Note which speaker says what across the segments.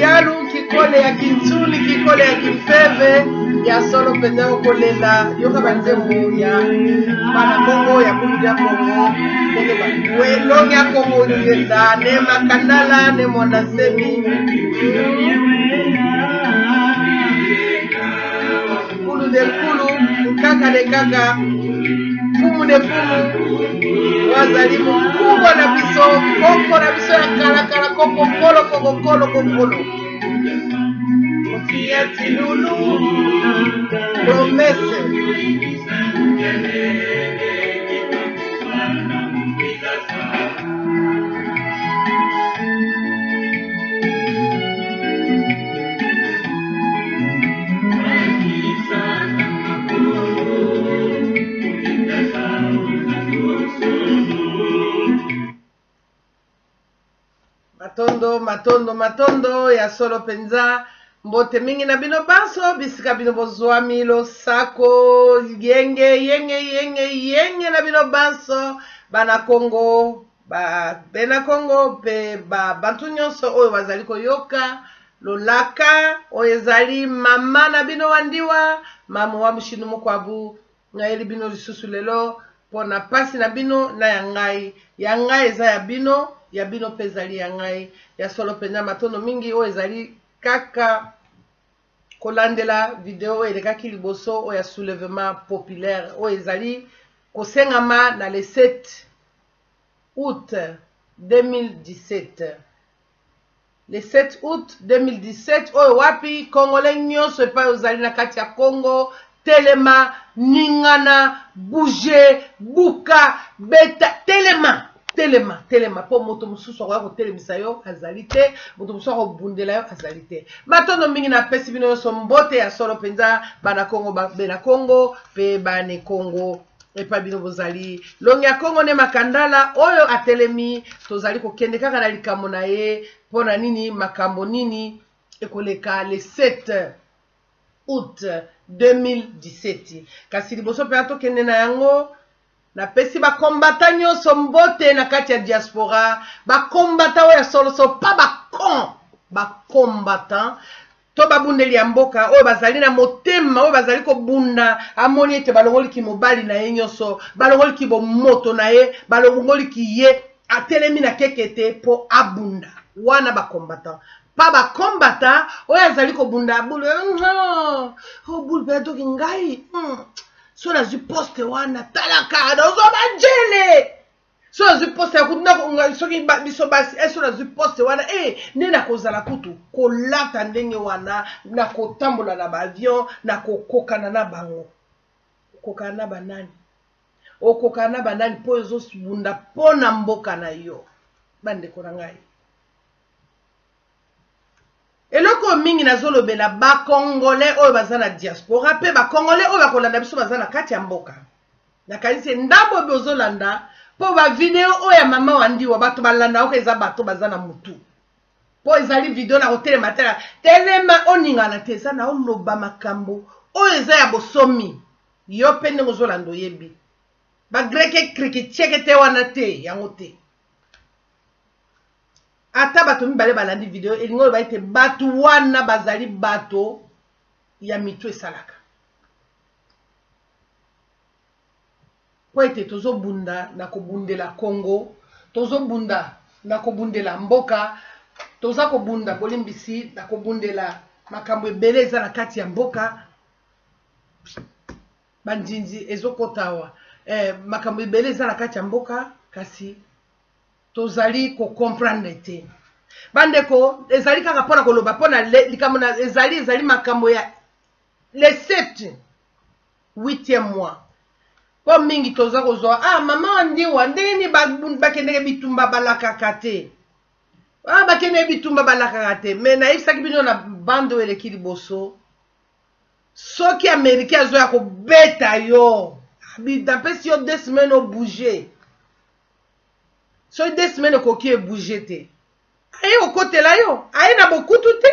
Speaker 1: Yalu kikole ya kinzuli kikole ya kifeve ya solo peneo kolela yoka banzembo ya bana Kongo ya bundu ya Kongo welongi ya Kongo yenda ne makandala ne monasemi kulu de kulu kaka de kaka fumu de fumu wazalimu kubwa na biso koko na biso ya kala koko kolo Kofiati lulu promesse matondo ya solo penza mbote mingi na bino baso bisika bino bozwami lo sako yenge na bino baso bana Kongo bena Kongo pe bantu nyonso oyo bazali koyoka lolaka oyo ezali mama na bino wandiwa mamu wa mushinu mokwabu na eli bino lisusu lelo pona pasi na bino na yangai eza ya bino pezali yangai ya solo penza matondo mingi oyo ezali kaka kolandela video elekaki liboso oyo ya soulèvement populaire oyo ezali kosengama na le 7 août 2017 le 7 août 2017 oyo wapi congolais nyonso epai ozali na kati ya Congo telema ningana bouge buka beta telema po moto mususu akoya kotelemisa yo azali te moto mususu akobundela yo azali te matondo mingi na pesi bino nyonso mbote ya solo penza bana Kongo bena Kongo pe bane Kongo epa bino bozali longi ya Kongo ne makandala oyo atelemi tozali kokende kaka na likambo na ye mpona nini makambo nini ekoleka le 7 août 2017 kasi liboso mpe tokende na yango na pesi ba kombata nyonso mbote na kati ya diaspora ba kombata oyo solo pa ba kombata to babundeli ya mboka oyo bazali na motema oyo bazali kobunda amoni ete balongoli ki mobali na ye nyonso balongoli ki bomoto na ye balongoli ki ye atelemi na kekete po abunda wana ba kombata pa ba kombata oyo azali kobunda abulu bulu pe to kingai so na poste wana talaka dozo banjele so na poste ya kutuna soki biso basi so na poste wana nena kozala kutu kolata ndenge wana na kotambola na avion na kokokana na bango kokana na banani okokana na banani po ezobunda pona mboka na yo bandeko na ngai eloko mingi nazolobela ba congolais oyo baza na diaspora pe ba congolais oyo bakolanda biso baza na kati ya mboka nakanisi ndambo bozolanda po ba video oyo ya mama wandiwa bato balanda oko eza bato baza na mutu po ezali video na kotelema telema oningana te eza na oloba makambo oyo eza ya bosomi yo pe ndenge ozolanda oyebi ba greke krikitieke te wana te yango te ata bato mibale balandi video elingo oyo baite bato wana bazali bato ya mitu esalaka po ete tozobunda na kobundela Congo tozobunda na kobundela mboka toza kobunda bolimbisi na kobundela makambo ebele eza na kati ya mboka banjinji ezokotawa makambo ebele eza na kati ya mboka kasi tozali ko comprendre te bandeko ezali kaka pona koloba pona likambo na ezali makambo ya le 7 8e mois po mingi toza kozwa mama wandiwa ndeni bakendeke bitumba balakaka te bakendeke bitumba balakaka te me nayebisaki bino na bando eleki liboso soki américain azoya kobeta yo dapesi yo 2 semaines obouge soki 2 semaines okoki ebouge te aye okotela yo aye na bokutu te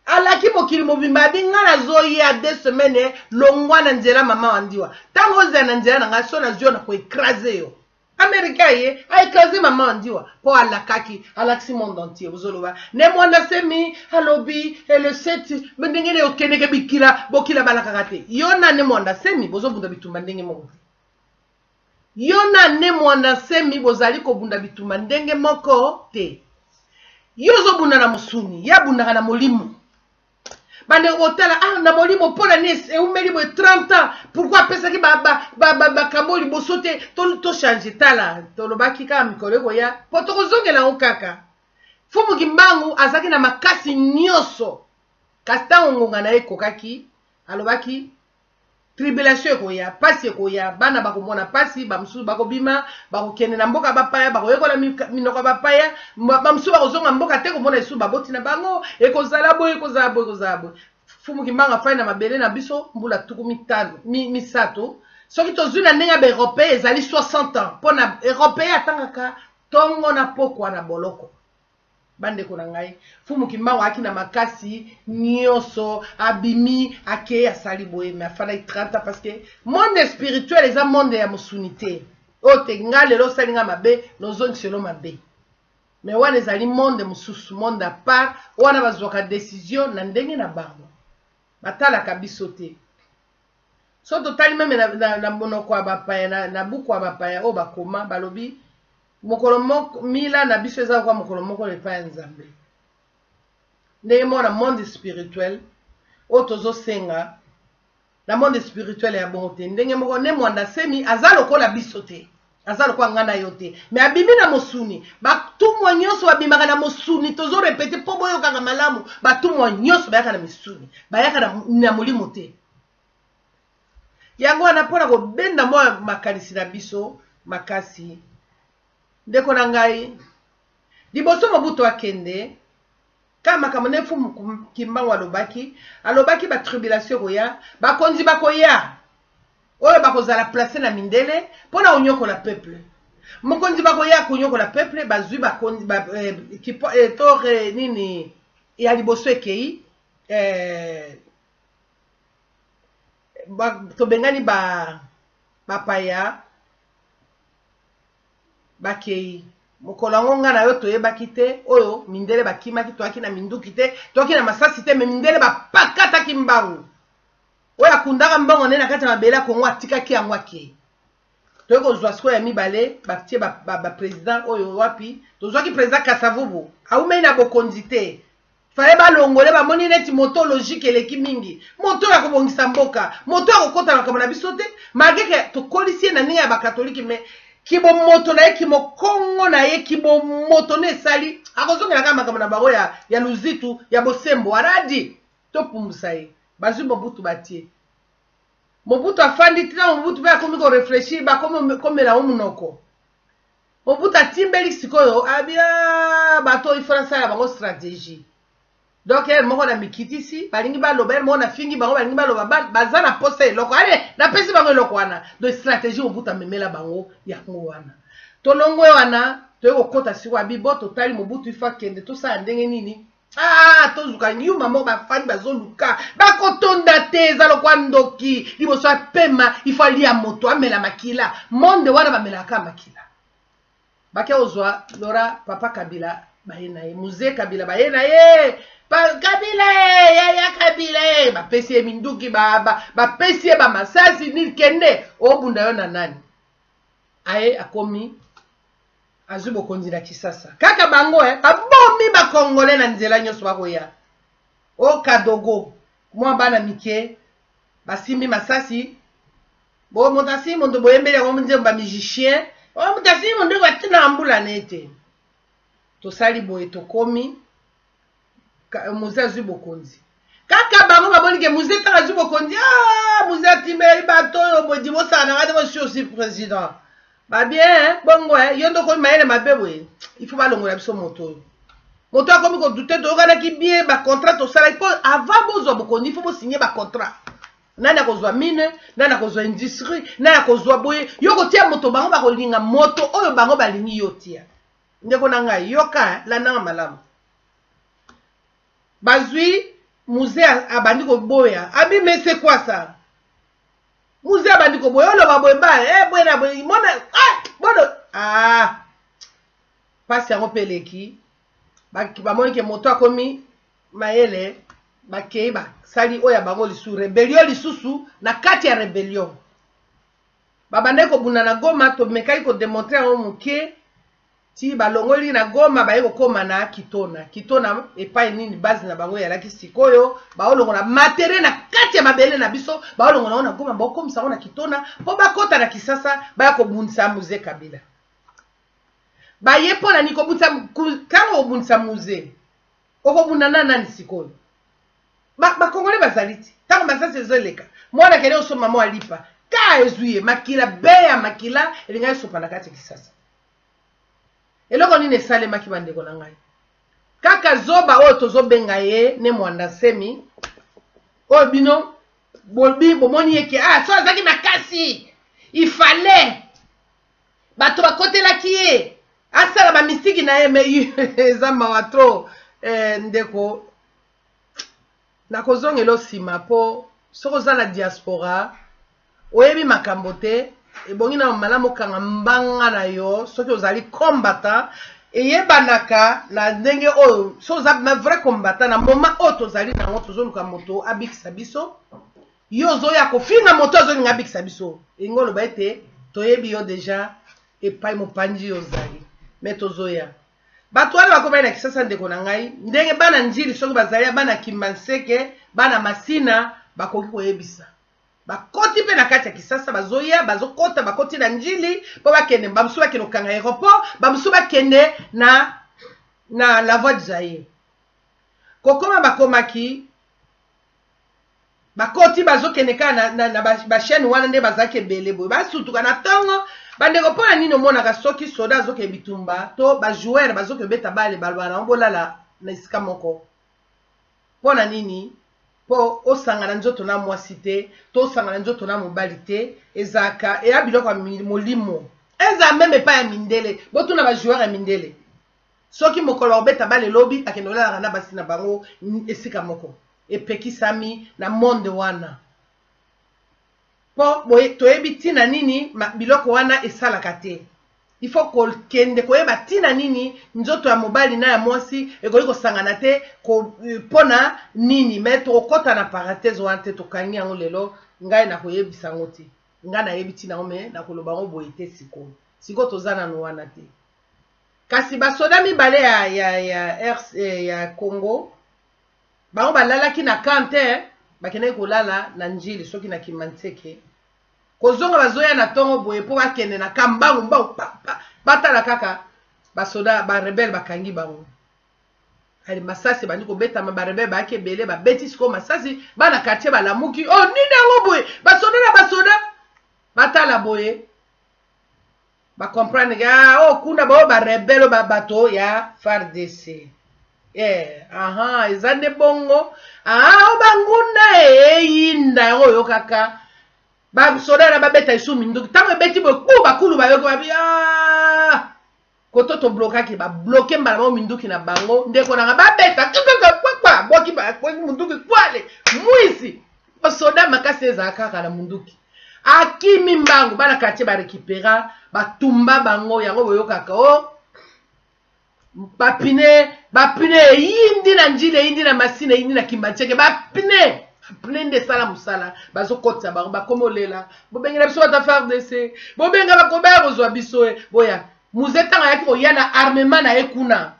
Speaker 1: alaki mokili mobimba abi nga nazoya 2 semaines longwa na nzela mama wandiwa ntango ozela na nzela na ngai so nazwi yo na koekrase yo américain ye aekrase mama wandiwa mpo alakisi monde entier ozoloba ne mwanda semi alobi le 7 ndenge ne okendeke bokila balakaka te yo na ne mwanda semi bozobunda bitumba ndenge moko te yo na ne mwanda semi bozali kobunda bitumba ndenge moko te yo ozobunda na mosuni yabundaka na molimo bande otala na molimo mpona ne eumeli boye 30 ans pourquoi apesaki bakambo liboso te tochange tala tolobaki kaka mikolo ekoya mpo tokozongela yango kaka fumu kimbangu azalaki na makasi nyonso kasi ntango ngonga na ye ekokaki alobaki tribulation ekoya pasi ekoya bana bakomona pasi bamosusu bakobima bakokende na mboka bapaya bakoyekola minoko bapaya bamosusu bakozonga mboka te komona esusu baboti na bango ekozala boye fumu kimbangu afai na mabele na biso mbula tuku misato soki tozwi na ndenge ya baeuropéen ezali 60 ans mpo na européen atangaka ntongo na pokwa na boloko bandeko na ngai fumu kimbangu aki na makasi nyonso abimi ake asali boye me afana 30 ans parce que monde spirituel eza monde ya mosuni te oyo te nga lelo osali nga mabe nozongiselo mabe me wana ezali monde mosusu monde a part wana bazwaka décision na ndenge na bango batalaka biso te so totali meme na monoko ya bapaya na buku ya bapaya oyo bakoma balobi mokolo moko mila na biso eza kwa mokolo moko lepa ya nzambe ndenge mona monde spirituel oyo tozosenga na monde spirituel ya bongo te ndenge moko ne mwanda semi aza lokola biso te aza lokola nga na yo te me abimi na mosuni batumwa nyonso babimaka na mosuni tozorepete mpo boyokaka malamu batumwa nyonso bayaka na misuni bayaka na molimo te yango wana mpona kobenda mwa makanisi na biso makasi ndeko na ngai liboso mobutu akende kaka makambo ne fumu kimbangu alobaki batribulation koya bakonzi bakoya oyo bakozala place na mindele mpona konyokola peuple mokonzi bakoya konyokola peuple bazwi bakonzi tore nini ya liboso ekei tobengani bapaya bakei mokolo yango nga na yo toyebaki te oyo mindele bakimaki toyaki na minduki te toyaki na masasi te me mindele bapakataki mbangu oyo akundaka mbongo nde na kati ya mabele ya Kongo atikaki yango akei toyei kozwa sikoyo ya mibale batie baprésident oyo wapi tozwaki président Kasavubu aumei na bokonzi te fale balongole bamoni neti moto logique eleki mingi moto ya kobongisa mboka moto ya kokota na makambo na biso te malgré tokolisi ye na ndenge ya bakatolike me kibomoto na ye kimokongo na ye kibomoto na esali akozongela kaka makambo na bango ya luzitu ya bosembo aradi topumbusa ye bazwi mobutu batie mobutu afandi tina mobutu mpe akomi koreflechir bakomela o munoko mobutu atimbeli sikoyo abia bato ifransa ya bango stratégie donc ele moko na mikitisi balingi baloba ele moko na fingi bango balingi baloba baza na posa eloko ale napesi bango eloko wana donc stratégie mobutu amemela bango yango wana tolongo wana toyei kokota siko abibo totali mobutu ifa kende tosala ndenge nini tozuka nyuma moko bafandi bazoluka bakotonda te eza lokwa ndoki liboso apema ifo alia moto amela makila monde wana bamelaka makila bake ozwa lora papa Kabila baye na ye muze Kabila baye na ye Kabila yaya Kabila bapesi ye minduki bapesi ye bamasasi nini kende obunda yo na nani aye akomi azwi bokonzi na Kisasa kaka bango komi ba Congolais na nzela nyonso bakoya. O Kadogo, mwa bana mike, basimbi masasi. Bo montasi mondo boyembele ya momunze ba musicien. O montasi mondo kwa tina ambula nete. To sali boye to komi. Muze azwi bokonzi. Kaka bango baboni ke muze tanga azwi bokonzi. Ah, muze atimeli bato yo bodi bosana ngade mo aussi président. Ba bien, bongo yondo ko maele mabebwe. Il faut pas longola biso moto. Moto akomi ko douter to kana ki bien ba contrat to sala ko avant bozo bokonzi, il faut bo signer ba contrat. Nana kozwa mine, nana kozwa industrie, nana kozwa boye. Yoko tia moto bango ba kolinga moto oyo bango balingi yotia. Ndeko nanga yoka la nanga malamu. Bazui musée abandi ko boya. Abi mais c'est quoi ça? Musée abandi ko boya lo ba boya ba boya boya mona bono pasi yango peleki ba moni ke moto akomi maele ba keiba sali oya bango lisu rebellion lisusu na kati ya rebellion. Babande ko buna na Goma to mekai ko démontrer en muke ti balongoli na Goma ba yeko koma na kitona epai nini base na bango ya laki sikoyo ba olongo na matériel na kati ya mabele na biso ba olongo na Goma ba okomisa na kitona po ba kota na Kisasa ba ko bunisa musée Kabila ba yepo na niko bunisa kama obunisa musée okobuna nani sikoyo ba Congolais bazaliti tango basase zeleka mwana kele osoma mwa lipa ka ezuye makila beya makila elinga sopa na kati ya Kisasa. Eloko nini esale maki bandeko na ngai. Kaka zoba oyo tozobenga ye ne mwanda semi. Oyo bino bolbi bomoni yeke so azaki na kasi. Il fallait bato bakotelaki ye. Asala ba mistiki na ye me ezamba watro ndeko na kozongelo sima po soko za na diaspora oyebi makambo te. Ebongi na malamu kanga mbanga na yo soki ozali combattant eyebanaka na ndenge oyo so ozali ma vrai combattant na moment oyo tozali nango tozoluka moto abikisa biso yo ozoya kofinga moto ozolinga abikisa biso ingo loba ete toyebi yo deja epai mopanzi ozali me tozoya bato wana bakomai na Kisasa ndeko na ngai ndenge bana njili soki bazali bana Kimbanseke bana Masina bakoki koyebisa bakoti pe na kati ya Kisasa bazoya bazokota bakoti na njili po bakende bamusu bakende kanga aéroport bamusu bakende na la voie de Zaïre kokoma bakomaki bakoti bazokende ka na ba chaîne wana nde bazake bele boy basutuka na tongo bandeko pona nino monaka soki soda azoke bitumba to ba joueur bazoke beta bale balbana mbolala na isika moko pona nini po osangana nzoto na mwasi te to osangana nzoto na mobali te ezaka eya biloko ya molimo eza meme pa ya mindele botuna ba joueur ya mindele soki mokolo obeta bale lobi akende olala na basi na bango esika moko epekisami na monde wana po boye toyebi tina nini biloko wana esalaka te il faut kokende koyeba tina nini nzoto ya mobali na ya mwasi ekoki kosangana te pona nini me tokokota na parenthèse wana te tokangi yango lelo ngai na koyebisa yango te ngai nayebi tina yango me nakoloba yango boye te sikoyo toza nano wana te kasi basoda mibale ya Congo bango balalaki na kante bakendaki kolala na njili soki na Kimbanseke kozonga bazoya na tongo boye po bakende na kambangu mbangu batala kaka basoda ba rebelle bakangi bango ali masasi bandi kobetama ba rebelle baake bele babeti siko masasi bana quartier balamuki oh nini yango boye basoda na basoda batala boye ba comprendre ga kuna ba rebelle bato ya FARDC ezande bongo banguna eyinda yango yo kaka basoda na babeta isu minduki tango ebeti boye bakulu bayoko babi koto to blokaki babloke mbala mo minduki na bango ndeko nanga babeta kwa boki munduki kwale mwisi basoda makasi ezala kaka na munduki akimi mbangu bana quartier barekipera batumba bango yango boyokaka bapine yindi na njile yindi na masina yindi na Kimbanseke bapine nde sala musala bazokotisa bango bakomolela bobengela biso bata FARDC bobenga bakoba kozwa biso boya muzetanga yaki koya na armement na ye kuna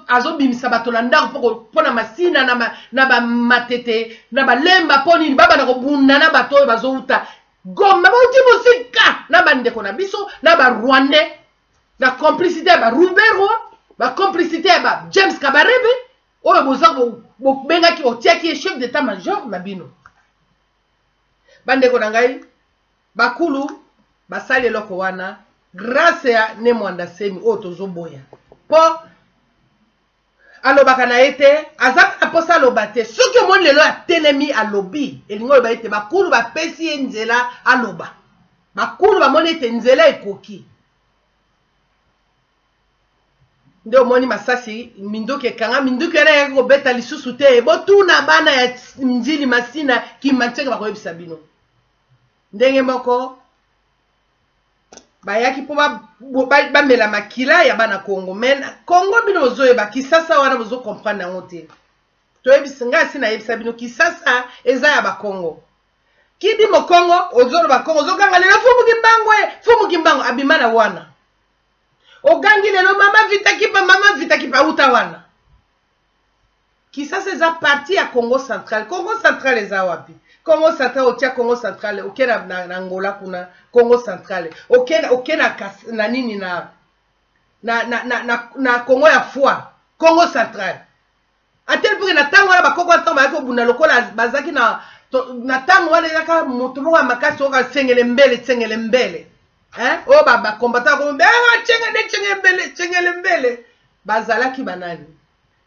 Speaker 1: azo bimisa bato na ndako pona masina na ba matete na ba lemba poni baba na kobunda na bato bazo uta goma ba uti musika na bandeko na biso na ba Rwandais na complicité ba Rubero ba complicité ba James Kabarebe oyo boza bo benga ki otiaki chef d'état major na bino bandeko na ngai bakulu basali eloko wana grâce ya ne mwanda semi oyo tozoboya po alobaka na ete azaka na posa aloba te soki omoni lelo atelemi alobi elingi oloba ete bakulu bapesi ye nzela aloba bakulu bamoni ete nzela ekoki nde omoni masasi minduki ekanga minduki wana yaki kobeta lisusu te botuna bana ya njili masina kimantieke bakoyebisa bino ndenge moko bayaki po bamela makila ya bana Congo men Congo bino bozoyeba Kisasa wana bozo comprendre yango te toyebisa nga si nayebisa bino Kisasa eza ya bakongo kidi mokongo ozoloba Congo ozokanga lelo fumu kimbango abimana wana ogangi lelo mama vitakipa uta wana Kisasa eza parti ya Congo Central eza wapi Congo Central otia Congo Central okena na Angola kuna Congo Central okena na nini na Congo ya foi Congo Central atel pour na tango wana bakoko tango ba buna lokola bazaki na tango wana yaka moto moko makasi oka tsengele mbele o baba combattant ko tsengele mbele bazalaki banani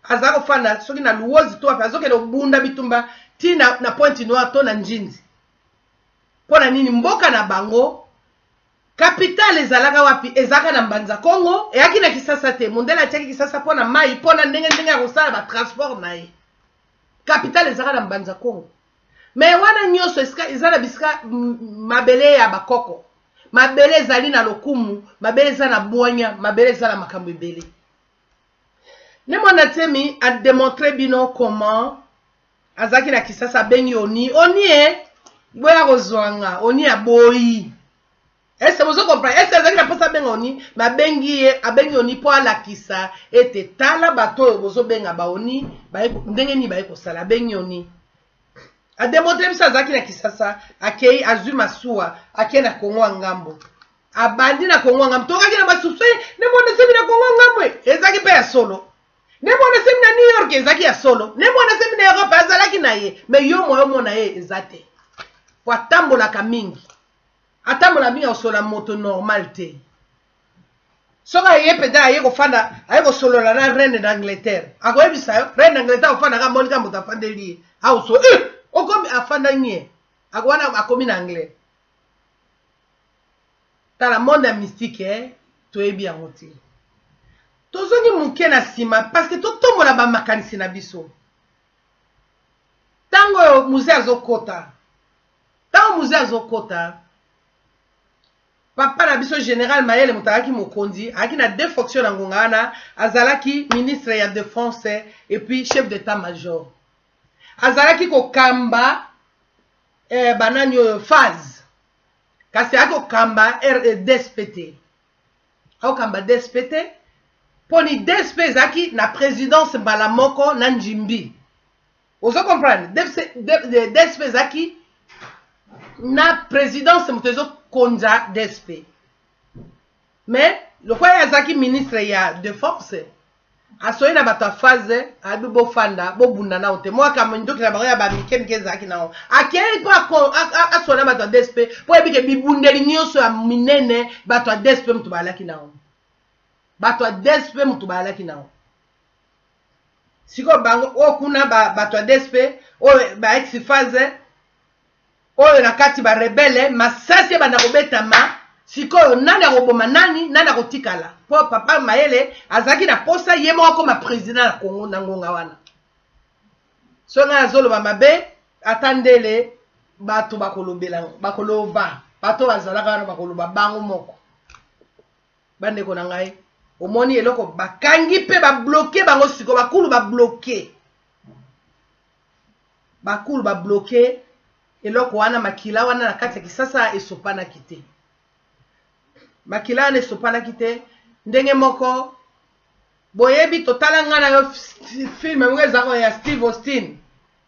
Speaker 1: azako fana soki na luozi to apazoke no bunda bitumba tina na pointi noir to na njinzi pona nini mboka na bango capitale ezalaka wapi ezaka na mbanza Congo eyaki na Kisasa te mondela tiaki Kisasa pona mai pona ndenge ya kosala ba transport na ye capitale ezaka na mbanza Congo me wana nyonso ezala bisika mabele ya bakoko mabele ezali na lokumu mabele ezala na bwanya mabele ezala makambo ebele ne mwana temi a démontré bino comment azaki na Kisasa bengi oni boya kozwanga oni aboyi ese bozo comprendre ese azaki na posa benga oni mabengi abengi oni po alakisa ete tala bato bozo benga baoni ndenge ni baye kosala bengi oni a démontré biso azaki na Kisasa akei azwi masuwa akei na Kongo ngambo abandi na Kongo ngambo tokaki na basusu ne mona semi na Kongo ngambo ezaki pe ya solo ne mwana semi na New York ezaki ya solo ne mwana semi na Europe azalaki na ye me yo moyo na ye ezate po atambolaka mingi atambola mingi osola moto normal te soka ye peda aye kofanda aye kosolola na reine d'Angleterre akoyebisa yo reine d'Angleterre ofanda ka monika moto afandeli auso okomi afanda nye akwana akomi na anglais tala monde ya mystique toyebi yango te tozongi muke na sima parce que totombola ba makanisi na biso tango musée azokota papa na biso général Mayele mutaraki mokonzi aki na deux fonctions na ngongana azalaki ministre ya défense et puis chef d'état major azalaki kokamba banani phase kasi ako kamba DSPT akokamba DSPT poni DSP zaki na présidence mbala moko na Njimbi ozo comprendre DSP zaki na présidence mutezo konza DSP mais le quoi yazaki ministre ya défense asoyi na bato phase abi bofanda bobunda na ote moi kama ndoki na ba ba mikemike zaki na akei ko asona bato DSP po ebike bibundeli nyonso ya minene bato DSP mutu balaki na o bato DSP mutu balaki na o siko bango okuna bato DSP o ba ex phase oyo na kati ba rebelle masasi bana kobetama sikoyo nani akoboma nani akotikala po papa Mayele azaki na posa ye moko ma président na Congo na ngonga wana so nga azoloba mabe atandele bato bakoloba bato bazalaka wana bakoloba bango moko bandeko na ngai omoni eloko bakangi pe ba bloquer bango siko bakulu ba bloquer eloko wana makila wana na kati ya Kisasa esopana kite makila wana esopana kite ndenge moko boyebi totala nga na yo film moko ezaka ya Steve Austin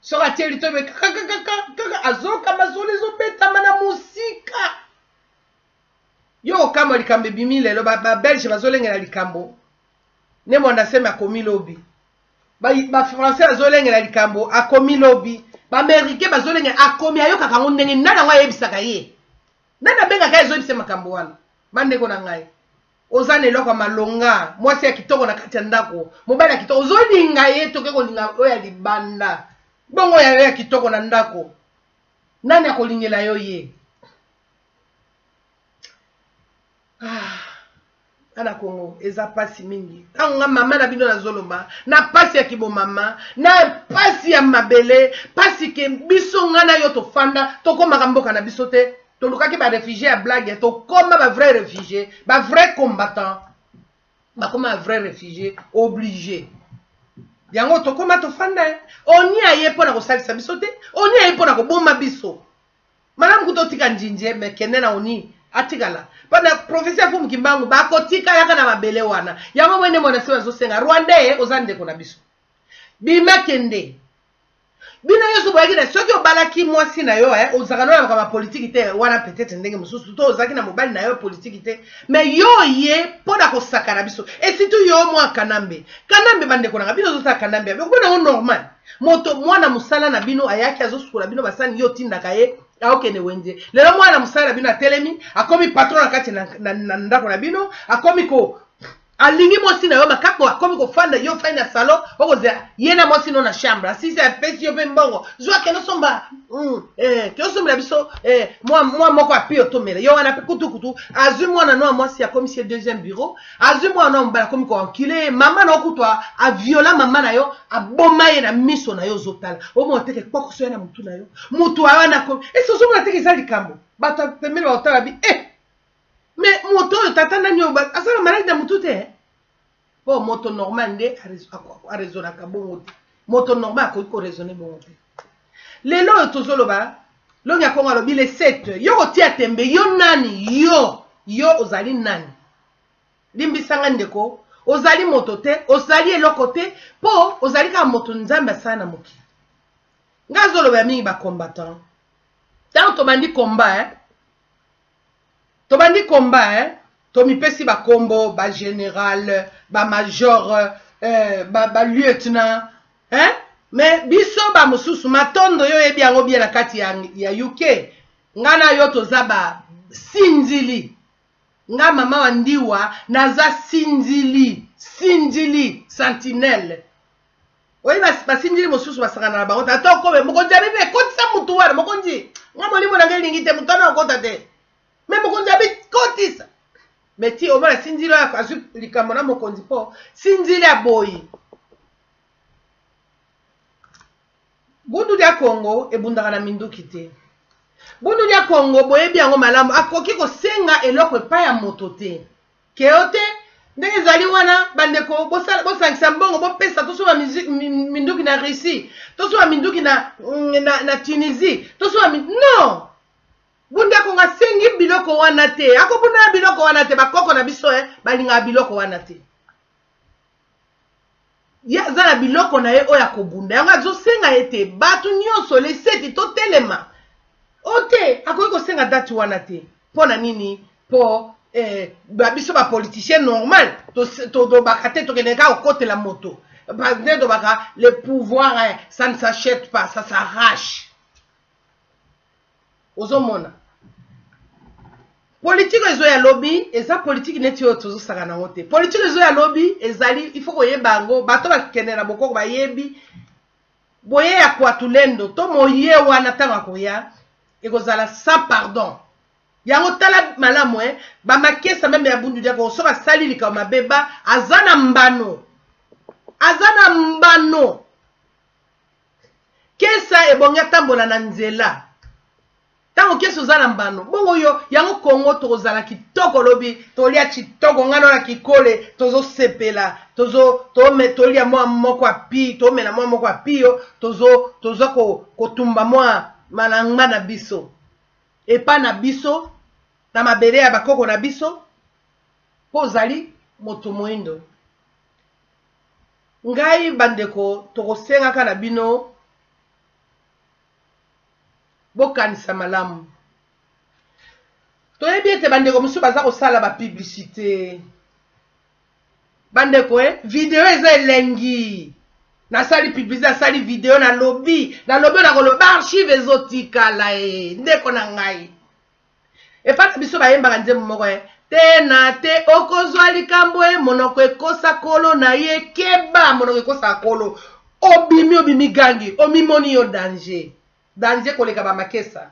Speaker 1: soka tie litobe kaka azoka mazoli zobetama na musika yo kama likambo ebimi lelo ba Belge bazolengela likambo ne monda sema akomi lobi ba français bazolengela likambo akomi lobi ba américain bazolengela akomi ayoka kango ndenge nana nga yebisaka ye nana benga ka ezobise makambo wana bandeko na ngai ozana eloko malonga mwasi ya kitoko na kati ya ndako mobali ya kitoko ozolinga ye toke kolinga oyo ya libanda bongo ya kitoko na ndako nani akolingela yo ye ana Congo eza pasi mingi tanga mama na bino na zoloba na pasi ya kibo mama na pasi ya mabele pasi ke biso ngana yo to fanda to koma mboka na biso te to lukaki ba réfugié ya blague to koma ba vrai réfugié ba vrai combattant ba koma vrai réfugié obligé yango to koma to fanda oni aye pona ko salisa biso te oni aye pona ko bomba biso malamu kutotika njinje mekene na oni atikala pana professeur Fumu Kimbangu ba kotika yaka na mabele wana yango mwene mwana sewa zosenga Rwanda ozande ko na biso bima kende bina yoso boyaki na soki obalaki mwasi na yo ozaka na kama politique te wana peut-être ndenge mususu to ozaki na mobali na yo politique te mais yo ye pona ko sakana biso et surtout yo mwa kanambe bande ko na bino zosa kanambe ko na normal moto mwana musala na bino ayaki azosukula bino basani yo tindaka ye aokene wenje lelo mwana musala bino atelemi akomi patron na kati na ndako na bino akomi ko alingi mosi na yo makako akomi ko fanda yo fanda salon okoza yena mosi no na chambre asisi apesi yo pe mbongo zwa keno somba keno somba biso moi moko api otomela yo wana pe kutu azu mwana no mosi akomi si deuxième bureau azu mwana no mbala komi ko enkile mama na okutwa a viola mama na yo aboma ye na miso na yo zotala o mo teke poko so na mutu na yo mutu awana ko eso so mona teke zali kambo bata pemele ba otala bi mais moto tata na nyoba asala malade na mutu te po moto normal nde a raisonner ka bongo moto normal ko raisonner bongo te lelo tozoloba longa ko ngalo bile 7 yo otia tembe yo nani yo ozali nani limbisanga ndeko ozali moto te ozali eloko te po ozali ka moto nzamba sana moki ngazoloba mingi ba combattant tant to bandi combat tobandi combat tomipesi ba combo ba général ba major ba lieutenant mais biso ba mususu matondo yo yebi yango bien na kati ya UK ngana yo toza ba sinzili nga mama wandiwa naza sinzili sentinelle oyi ba sinzili mususu basangana na bango tato ko be mokonzi abibe kotisa mutu wana mokonzi nga molimo na ngeli ngite mutana okota te mais mokonzi abi kotisa mais ti omala sinzili ya azu likambo na mokonzi po sinzili ya boyi bundu ya Congo ebundaka na minduki te bundu ya Congo boyebi yango malamu akoki kosenga eloko epai ya moto te keo te ndenge ezali wana bandeko bosangisa mbongo bopesa tosoba minduki na Russie tosoba minduki na Tunisie tosoba non bundu ya Congo asengi biloko wana te akobunda biloko wana te bakoko na biso balinga biloko wana te ya zana biloko na ye oya kobunda yango azosenga ete batu nyonso leseti totelema ote akoki kosenga date wana te pona nini po biso ba politicien normal to bakate to keneka okotela moto parce to baka le pouvoir ça ne s'achète pas ça s'arrache ozomona politique ezo ya lobby eza politique neti oyo tozosaka nango te politique ezo ya lobby ezali il faut koyeba yango bato bakende na bokoko bayebi boye ya kwatulendo to moye wana ntango akoya ekozala sans pardon yango tala malamu bamakesa meme ya bundu diako soki asali likao mabeba aza na mbano kesa ebongi atambola na nzela tango kesa oza na mbano bongo yo yango Congo tokozala kitoko lobi tolia kitoko ngano na kikole tozosepela tolia mwa moko api tomela mwa moko apio tozo kotumba mwa malangma na biso epa na biso na mabele ya bakoko na biso po ozali moto moindo ngai bandeko tokosenga kana bino bokanisa malamu toyebi ete bandeko mosusu baza kosala bapublicité bandeko video eza elengi nasali publicité nasali video na lobi nakoloba archive ezotikala ndeko na ngai epana biso bayembaka nzembo moko te na te okozwa likambo monoko ekosa kolo na ye keba monoko ekosa kolo obimi gangi omimoni yo danger koleka bamakesa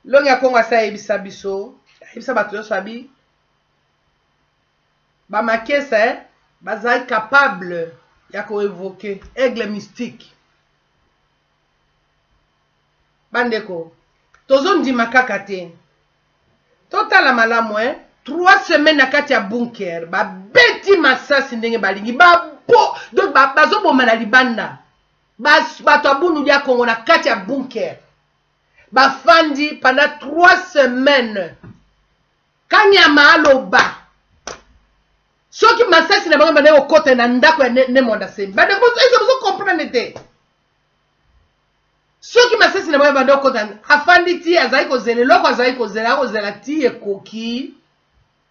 Speaker 1: longi ya Kongo asa yebisa biso yebisa bato nyonso abi bamakesa bazali capable ya koevoke aigle mystique bandeko tozondima kaka te totala malamu 3 semaines na kati ya bunker babeti masasi ndenge balingi donc bazoboma na libanda bato abundu ya Kongo na kati ya bunker bafandi pendant 3 semaines kanyama aloba soki masasi na bango bana okota na ndako ya Nemonda Sembi bandeko bozo comprendre te soki masasi na bango bana okota afandi ti azali kozela eloko azali kozela ti ekoki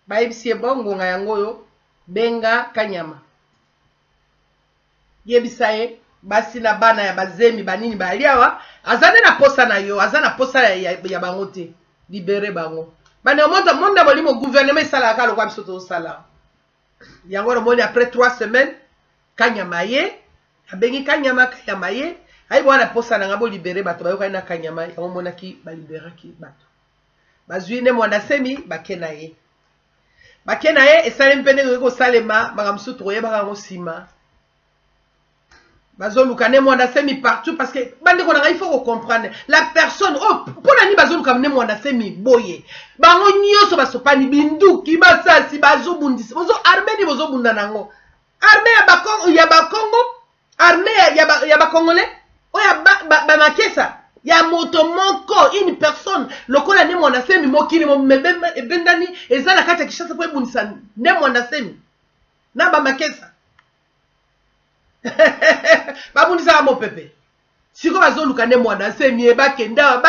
Speaker 1: bayebisi ebongo nga yango yo benga kanyama yebisa ye basi na bana ya bazemi banini baliawa azane na posa na yo azana posa ya bango te libere bango bana monda bolimo gouvernement sala ka lokwa biso to sala yango no moni après 3 semaines kanyama ye abengi kanyama ye ayi bwana posa na ngabo libere bato bayoka na kanyama yango monaki ba liberaki bato bazwi Nemonda Sembi bakena ye esale mpende ko salema makamsu troye bakango sima bazoluka Nemonda Sembi partout parce que bande ko na il faut comprendre la personne pona ni bazoluka Nemonda Sembi boye bango nyoso basopani binduki basasi bazobundisa bozo armée ni bozobunda nango armée ya bakongo armée ya bakongolais oya makesa ya moto moko une personne lokola Nemonda Sembi mokili ebendani ezala kati ya Kishasa po ebundisa Nemonda Sembi na bamakesa babundisa mo pepe siko bazoluka Nemonda Sembi bakenda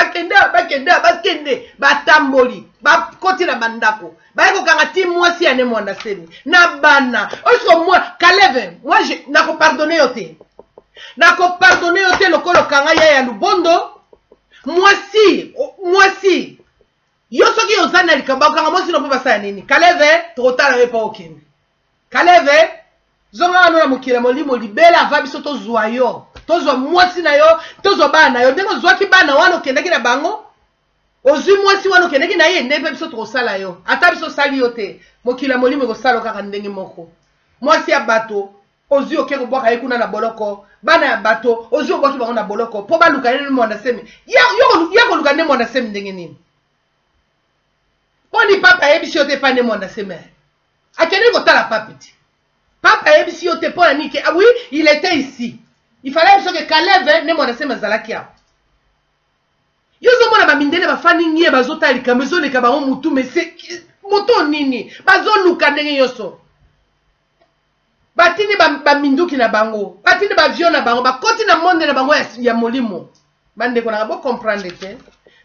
Speaker 1: batamboli bakoti na bandako bayeko kanga ti mwasi ya Nemonda Sembi na bana oso moi Kaleve moi je nako pardonner yo te lokolo kanga ya Lubondo mwasi yo soki ozana likamba kanga mwasi no papa sa nini Kaleve tokotala we pa okende Kaleve zonga wana mukira molimo libela va biso tozwa yo tozwa mwasi na yo tozwa bana yo ndenge ozwaki bana wana okendaki na bango ozwi mwasi wana okendaki na ye ndepe biso tokosala yo ata biso sali yo te mokila molimo ekosala kaka ndenge moko mwasi ya bato ozwi oke kobwaka ye kuna na boloko bana ya bato ozwi obwaki bango na boloko po baluka Nemonda Sembi ya koluka Nemonda Sembi ndenge nini poni papa yebisi yo te pa Nemonda Sembi akende kotala papi ti papa yebisi yo te pona nike oui il était ici il fallait que Kaleve Nemonda Sembi azalaki awa yo zomona bamindele bafani ngie bazotala likambo ezoleka bango mutu mese moto nini bazoluka ndenge nyonso batini baminduki na bango batini bavio na bango bakoti na monde na bango ya molimo bandeko na bo comprendre te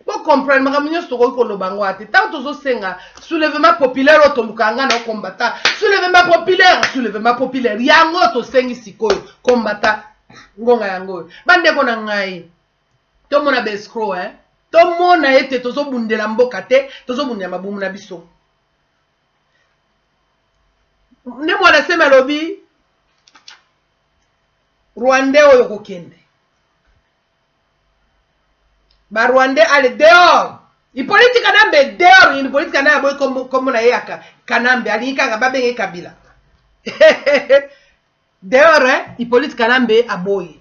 Speaker 1: bo comprendre makambo nyonso tokoki koloba bango ate tant tozosenga soulèvement populaire otoluka nga na okombata soulèvement populaire yango tosengi sikoyo kombata ngonga yango bandeko na ngai tomona bescro tomona ete tozobundela mboka te tozobundela mabumu na biso Nemonda Sembi alobi Rwandais oyo kokende ba Rwandais ale dehors ipoliti Kanambe dehors ipoliti Kanambe comme na yaka Kanambe ali kanga babenge Kabila dehors ipoliti Kanambe aboyi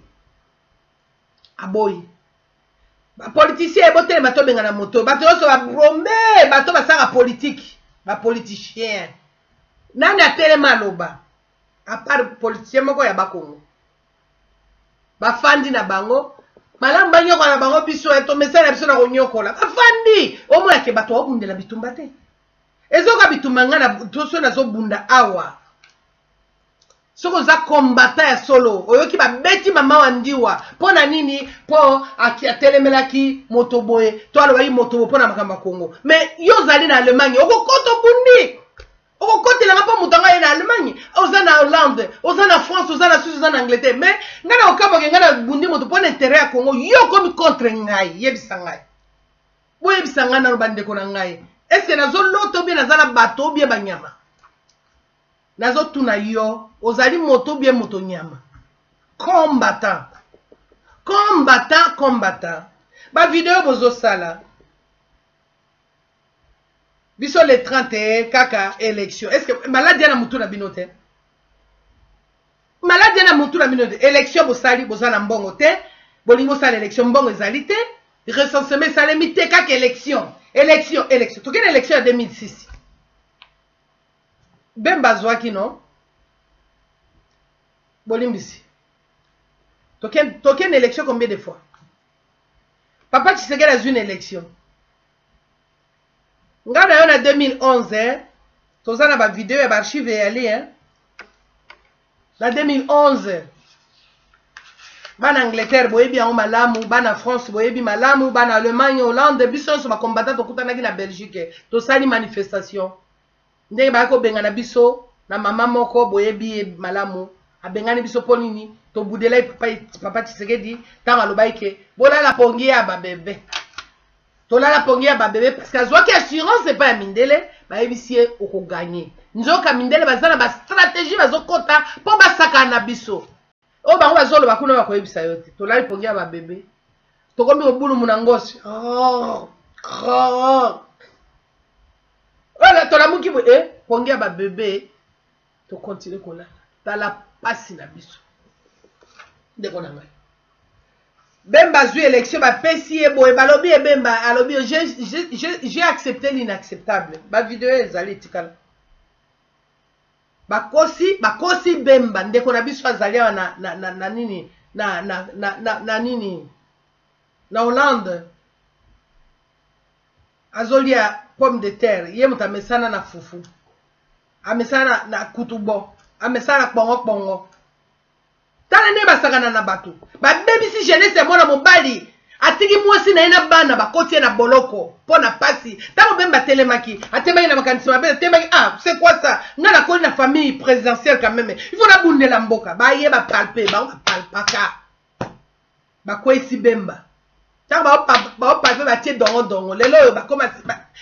Speaker 1: ba politicien ebote bato benga na moto bato so ba brombe bato basanga politique ba politicien nani atelema loba à part politicien moko ya bakongo bafandi na bango malamu banyoko na bango biso to mesala biso na konyokola bafandi omona ke bato obundela bitumba te ezoka bitumba nga na toso na zobunda awa soko za combattant ya solo oyoki ba beti mama wandiwa pona nini po atelemelaki moto boye to alobaki moto boye pona makamba Congo mais yo zali na Allemagne okokoto bundi okokotela ngapa mutanga ye na Allemagne oza na Hollande oza na France oza na Suisse oza na Angleterre mais ngana okaboke ngana bundi moto pona intérêt ya Congo yo komi contre ngai yebisa ngai boye yebisa ngai na bandeko na ngai est-ce nazo loto bien nazala bato bien banyama nazo tuna yo ozali moto bien moto nyama combattant ba vidéo bozo sala biso le 31 kaka élection est-ce que maladie na mutu na binote maladie na mutu na binote élection bosali bozana mbongo te bolingo sala élection mbongo ezali te recensement salemi te kaka élection tokene élection ya 2006 Bemba zwaki non bolimbisi token élection combien de fois Papa Tshisekedi a eu une élection ngana yo na 2011 tozana ba vidéo ya ba archive yali na 2011 bana Angleterre boyebi yango malamu bana France boyebi malamu bana Allemagne Hollande biso so ba combattant tokutanaki na Belgique tosali manifestation ndenge bako bengana biso na mama moko boyebi malamu abengani biso ponini to budela papa Tshisekedi tanga lobaike bolala pongi ya ba bébé tolala pongi ya ba bébé parce que azwaki assurance c'est pas ya mindele bayebisie oko gagner nzoka mindele bazana ba stratégie bazokota po basaka na biso o bango bazolo bakuna bakoyebisa yote tolali pongi ya ba bébé tokomi obulu munangosi Voilà, tu as l'amour qui veut, pongi ya ba bébé, tu continues comme là. Tu la passe na biso. Ndeko na ngai. Bemba zui élection ba pesi e boye balobi e bemba alobi j'ai accepté l'inacceptable. Ba vidéo ezali tikala. Bakosi bemba ndeko na biso azali na nini na nini na Hollande. Azolia pomme de terre ye muta mesana na fufu amesana na kutubo amesana kpongo tala ne basakana na bato ba baby si jeunesse mona mobali atiki mwasi na ina bana bakoti na boloko pona pasi tamo bemba telemaki atemaki na makanisi mabe temaki c'est quoi ça ngana ko na famille présidentielle quand même il faut na bundela mboka ba ye ba palper ba palpaka ba kwesi bemba ba palper ba tie dongo lelo ba koma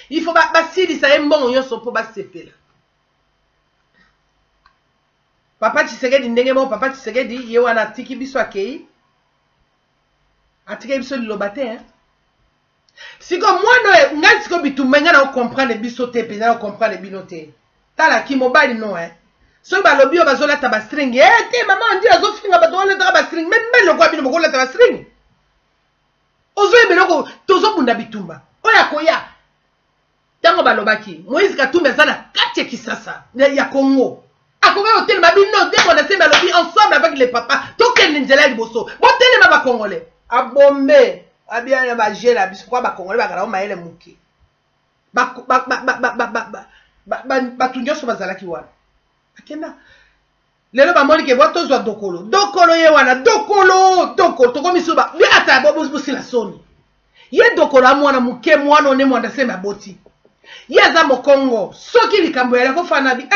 Speaker 1: il faut ba sili sa mbongo nyonso po ba sepela papa Tshisekedi ndenge mo papa Tshisekedi ye wana tiki biso akei atiki biso lilobate siko mwana ngai siko bitumenga na comprendre biso te pe na comprendre bino te tala ki mobali no so ba lobi ba zola ta ba string te mama ndi azo finga ba dola ta ba string même le kwa bino bokola ta ba string ozo ebeloko tozo bunda bitumba oya koya tango balobaki Moïse Katumbi azana kati kisasa ya Congo akoka hotel mabino ndeko na semba lobi ensemble avec les papas tokende nzela liboso botele ma ba congolais abombe abia ba jela biso kwa ba congolais bakala maele muki batunyoso bazalaki wana akenda lelo ba moni ke boto zwa dokolo ye wana dokolo tokomiso ba bi ata bobo sila soni ye dokolo amwana muke mwana one mwanda semba boti yaza mokongo soki likambo yala ko fana bi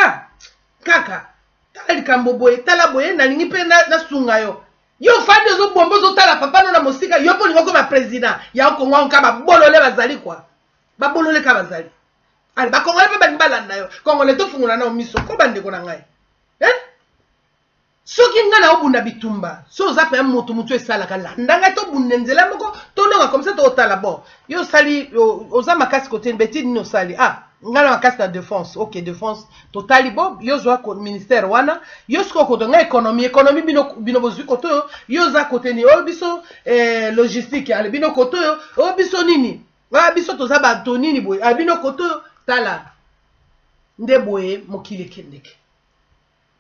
Speaker 1: kaka tala likambo boye tala boye na lingi pe na sunga yo fande zo bombo zo tala papa no na mosika yo po lingo ko ba president ya Kongo onka ba bolole bazali kwa ba bolole ka bazali ali ba Kongo pe ba ngbalanda yo Kongo le to fungula na omiso ko bande ko na ngai soki ngana obunda bitumba so zape mutu esala kala ndanga to bundenzela moko to ndonga comme ça to tala bon yo sali oza makasi côté beti ni osali ngana makasi na défense OK défense totali bon yo zo ko ministère wana yo sko ko nga économie bino bozui koto yo za côté ni obiso logistique ale bino koto obiso nini wa biso to za ba tonini boy abino koto tala ndeboye mokili kendeke.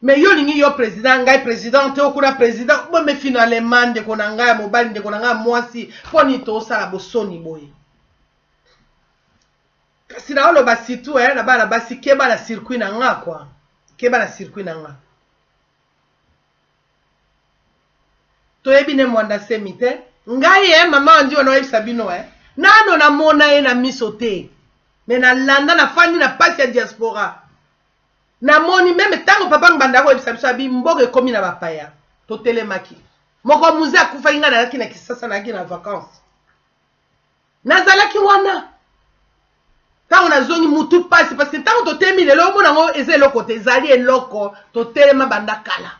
Speaker 1: Mais yo lingi yo président ngai président te okuna président bo me finalement de konanga mobali de konanga mwasi poni to sala bosoni boye kasi na olo basitu na bana basi keba na circuit na nga kwa keba na circuit na nga toyebi ne mwanda semi te ngai mama andi wana oyebisa bino nano namona ye na miso te me nalanda nafandi na pasi ya diaspora namoni meme ntango papa ngbanda koyebisa biso abi mboka ekomi na bapaya totelemaki moko muze akufaki nga nalaki na Kisasa nalaki na vacances nazalaki wana ntango nazongi mutu pasi parce que ntango totelemi lelo omona ngo eza eloko te ezali eloko totelema banda kala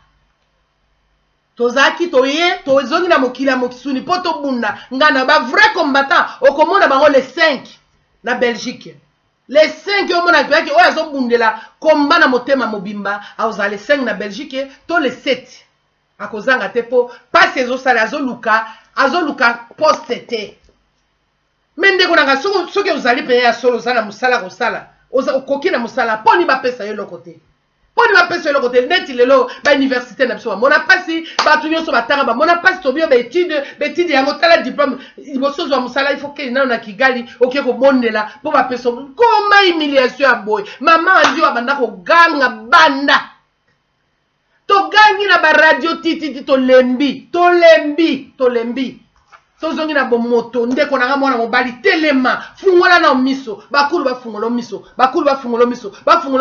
Speaker 1: tozaki toye tozongi na mokili ya mokisuni mpo tobunda nga na bavrai combattant okomona bango les 5 na Belgique les 5 omona toyaki oyo azobundela komba na motema mobimba akozala les 5 na Belgique to les 7 akozanga te mpo pasi ezosala azoluka poste te me ndeko nanga soki ozali mpe ya solo oza na mosala kosala okoki na mosala mpo ni bapesa yo eloko te poni bapesa eloko te neti lelo bauniversité na biso bamona mpasi bato nyonso batanga bamona mpasi tobio baétude yango tala diplôme liboso ozwa mosala ifo kei nano na Kigali oke kobondela mpo bapesa koma humiliation ya boye mama andi oyo abanda koganga banda togangi na baradio tititi tolembi tozongi na bomoto ndeko nanga mwana mobali telema fungola na miso bakulu bafungola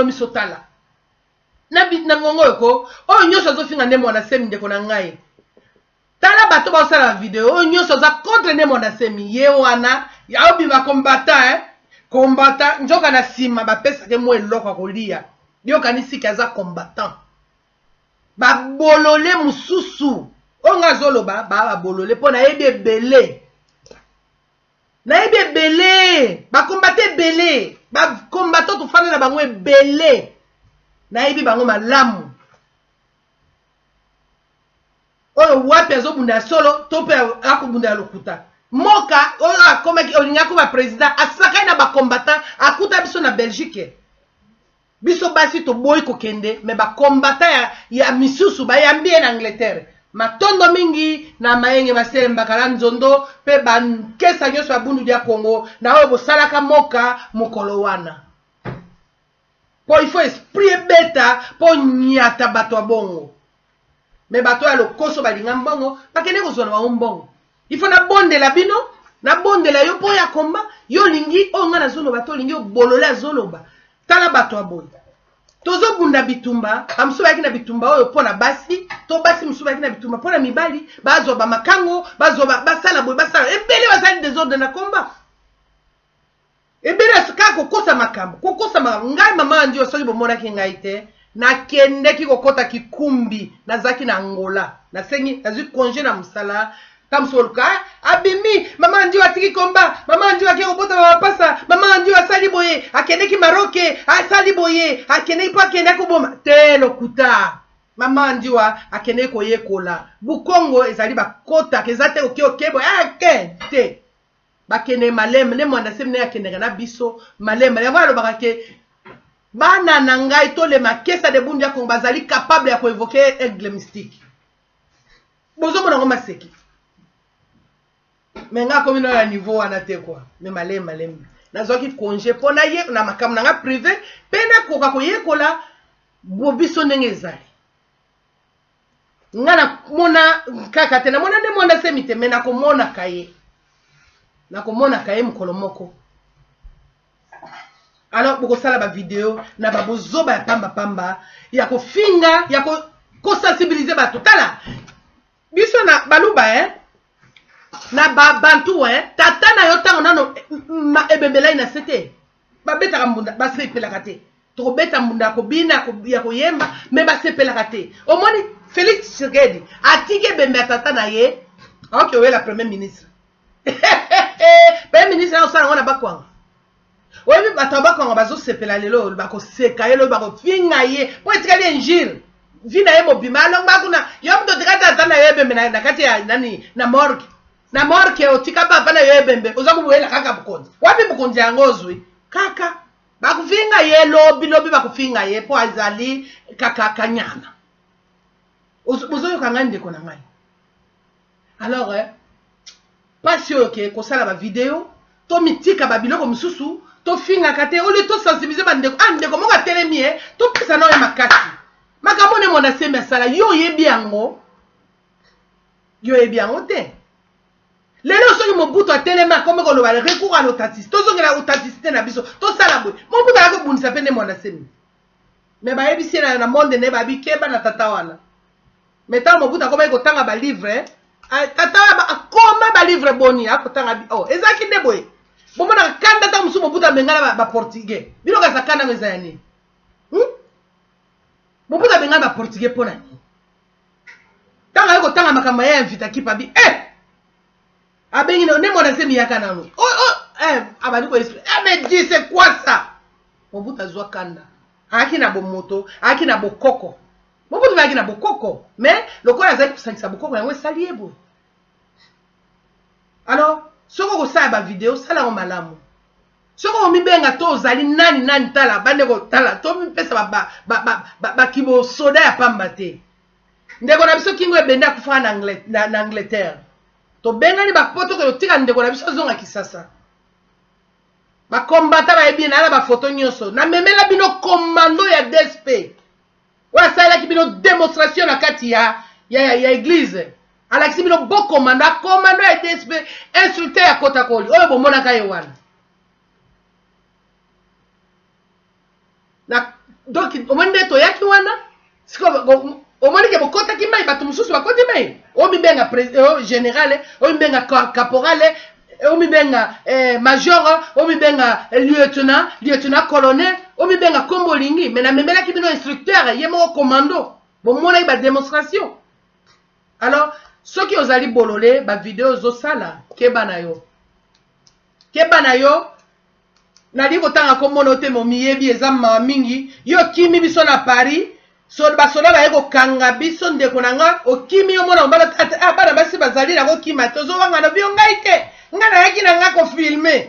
Speaker 1: miso tala na ngongo yoko oyo nyonso azofinga nde mwana semi ndeko na ngai tala bato baosala video oyo nyonso aza contre nde mwana semi ye wana yaobima kombata nzoka na nsima bapesake mo eloko akolia yokanisiki aza combattant babolole mosusu oyo nga azoloba babolole mpo nayebi ebele bakombate ebele bakombatant tofanda na bango ebele nayebi bango malamu oyo wapi azobunda solo to mpe akobunda ya lokuta moka oyo akomaki olingaki bapresident asakai na bakombatan akuta biso na Belgique biso basi toboyi kokende me bakombatan ya misusu bayambi ye na Angleterre matondo mingi na mayenge baselembaka na nzondo mpe bankesa nyonso ya bundu ya Congo na oyo bosalaka moka mokolo wana po il faut esprit ebeta po nyata bato ya bongo me bato ya lokoso balinga mbongo bakende kozwa na bango mbongo il faut nabondela bino nabondela yo mpo ya komba yo lingi oyo nga nazoloba to olingi obolole azoloba tala bato ya boye tozobunda bitumba bamosusu bayaki na bitumba oyo mpo na basi to basi mosusu bayaki na bitumba mpo na mibali bazwa bamakango basala boye basala ebele bazali desordre na komba ebele kaka kokosa makambo ngai mama andi oyo soki bomonaki ngai te nakendeki kokota kikumbi nazaki na Angola nazwi congé na mosala kamsoluka abimi mama andi atiki komba mama andi ake kobota bapasa mama andi asali boye akendeki Maroke asali boye akendeki mpo akendeki koboma te lokuta mama andi akendeki koyekola bukongo ezali bakota eza te okeboye ake te bakene malema ne mwana semne akendeka na biso malema yango alobaka ke bana na ngai tolema kesa de bundu ya Kongo bazali capable ya koevoke aigle mystique bozomona ngo maseki menga komino ya niveau wana te kwa me malema nazwaki congé mpo na ye na makambo nanga privé mpe nakoka koyekola bobiso ndenge ezali nga namona kaka te namona nde mwanda semi te me nakomonaka ye mokolo moko alors bokosala bavideo na babozoba ya pamba ya kofinga ya kosensibilize bato tala biso na baluba na babantu tata na yo ntango nano ebembelai na sete babetaka mbunda basepelaka te tokobeta mbunda ya kobina ya koyemba me basepelaka te omoni Félix Tshisekedi atiki ebembe ya tata na ye aoki oyela premier ministre premier ministre na osala ngo na bakwanga oyebi bato bakwanga bazosepela lelo bakoseka ye lo bakofinga ye mpo etikali injire vi na ye mobima alongo bakuna yo mto tikati ata na yo ebembe na kati ya nani na morgue otika papa na yo ebembe oza koboyela kaka bukonzi wapi bukonzi yango ozwi kaka bakofinga ye lobi bakofinga ye mpo azali kaka kanyana ozoyoka ngai ndeko na ngai alors pasi oyo ke kosala bavideo tomitika babiloko mosusu tofingaka te ole tosensibilize bandeko ndeko moko atelemi topesa na oyo makasi makambo ne mwana sembe asala yo oyebi yango yo e bien ote lelo soki Mobutu atelema comme ko loba recours à l'autatiste to zongi na autatiste na biso to sala boy Mobutu ala ko bunisa pende mwana semi mais ba yebisi na monde ne ba bikeba na tata wana meta Mobutu akoma ko tanga ba livre tata akoma ba livre boni akotanga oh ezaki nde boy bomona kanda ta musu Mobutu bengala ba portugais bino ka sakana ngeza yani Mobutu bengala ba portugais pona ni tanga ko tanga makambo ya invita kipa bi abengi ne mwana semi yaka nanu abali ko explique mais dis c'est quoi ça Mobutu azwa kanda aki na bomoto aki na bokoko Mobutu aki na bokoko mais lokola azali kusangisa bokoko yango esali ebo alors soko ko sala ba vidéo sala ko malamu soko mi benga to ozali nani tala bande ko tala to mi pesa ba kibo soda ya pamba te ndeko na biso kingo ebenda kufa na Angleterre to benga ni ba poto ko tika ndeko na biso zonga kisasa ba kombata ba ebi na ba photo nyonso na memela bino commando ya DSP wa sala ki bino démonstration na kati ya église alakisi bino bo commando ya DSP insulté ya kota koli oyo bomona ka yewana na donc omende to yaki wana siko omoni ke bokota ki mai batu mususu bakoti mai o mi benga général o mi benga caporal o mi benga major o mi benga lieutenant colonel o mi benga kombo lingi mais na memela ki bino instructeur yemo commando bomona ba démonstration alors soki ozali bolole ba vidéo zo sala keba na yo nali kotanga komona te momiyebi ezama mingi yo kimi biso na Paris so basoda ba yeko kanga biso ndeko nanga okimi yo mona mbala bana basi bazali na ko kima tozo wanga na bio ngai te ngana yaki na nga ko filmer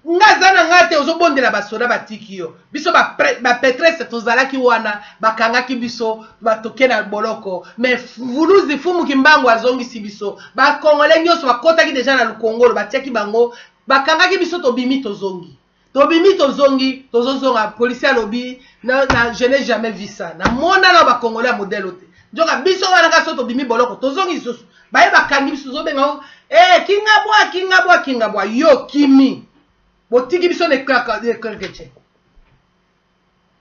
Speaker 1: nga zana ngate ozobondela basoda batiki yo biso ba Petresse tozalaki wana bakangaki biso batoke na boloko mais vuluzi fumu kimbango azongisi biso ba Congolais nyonso bakotaki deja na Lukongolo batiaki bango bakangaki biso tobimi tozongi tozozonga policier lobi na je n'ai jamais vu ça na mona na ba Congolais modèle ote njoka biso wana ka soto bimi boloko tozongi biso baye bakangi biso zobenga kingabwa yo kimi botiki biso ne kerkeche